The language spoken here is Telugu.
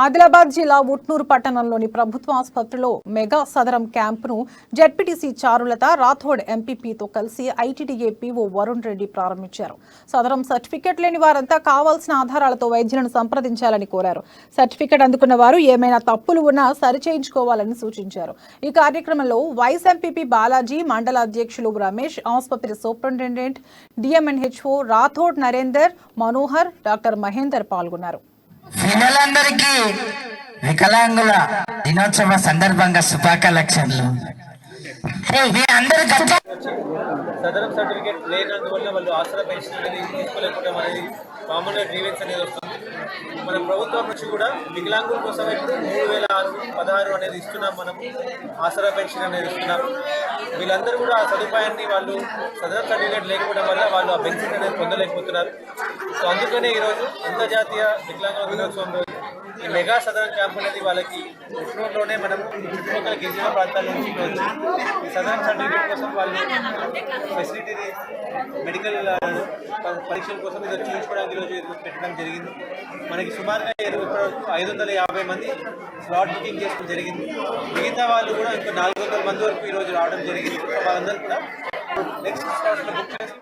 ఆదిలాబాద్ జిల్లా ఉట్నూరు పట్టణంలోని ప్రభుత్వ ఆసుపత్రిలో మెగా సదరం క్యాంపును జెడ్పీటీసీ చారులత రాథోడ్ ఎంపీపీతో కలిసి ఐటీడీఏ పీఓ వరుణ్ రెడ్డి ప్రారంభించారు. సదరం సర్టిఫికెట్ లేని వారంతా కావాల్సిన ఆధారాలతో వైద్యులను సంప్రదించాలని కోరారు. సర్టిఫికెట్ అందుకున్న వారు ఏమైనా తప్పులు ఉన్నా సరిచేయించుకోవాలని సూచించారు. ఈ కార్యక్రమంలో వైస్ ఎంపీపీ బాలాజీ, మండల అధ్యక్షులు రమేష్, ఆసుపత్రి superintendent DM&HO Rathod Narender, Manohar, doctor Mahender పాల్గొన్నారు. పిల్లలందరికీ వికలాంగుల దినోత్సవ సందర్భంగా శుభాకాంక్షలు. సదరం సర్టిఫికేట్ లేనందువల్ల వాళ్ళు ఆసరా పెన్షన్ అనేది తీసుకోలేకపోవడం అనేది కామన్గా గ్రీవెన్స్ అనేది వస్తుంది. మన ప్రభుత్వం నుంచి కూడా వికలాంగుల కోసం ఇప్పుడు 3616 అనేది ఇస్తున్నాం. మనం ఆసరా పెన్షన్ అనేది ఇస్తున్నాం. వీళ్ళందరూ కూడా ఆ సదుపాయాన్ని వాళ్ళు సదరం సర్టిఫికేట్ లేకపోవడం వల్ల వాళ్ళు ఆ బెనిఫిట్ అనేది పొందలేకపోతున్నారు. సో అందుకనే ఈరోజు అంతర్జాతీయ వికలాంగుల దినోత్సవం రోజు ఈ మెగా సదరం క్యాంప్ అనేది వాళ్ళకి ఉట్నూరులోనే మనం చుట్టుపక్కల గిరిజన ప్రాంతాల నుంచి వచ్చి ఈ సదరం సర్టిఫికేట్ కోసం వాళ్ళు ఫెసిలిటీ మెడికల్ పరీక్షల కోసం ఇది చూపించుకోవడానికి ఈరోజు పెట్టడం జరిగింది. మనకి సుమారుగా 550 మంది స్లాట్ బుకింగ్ చేసుకోవడం జరిగింది. మిగతా వాళ్ళు కూడా ఇంకో 400 మంది వరకు ఈరోజు రావడం జరిగింది. వాళ్ళందరూ కూడా నెక్స్ట్ స్లాట్లో బుక్ చేసి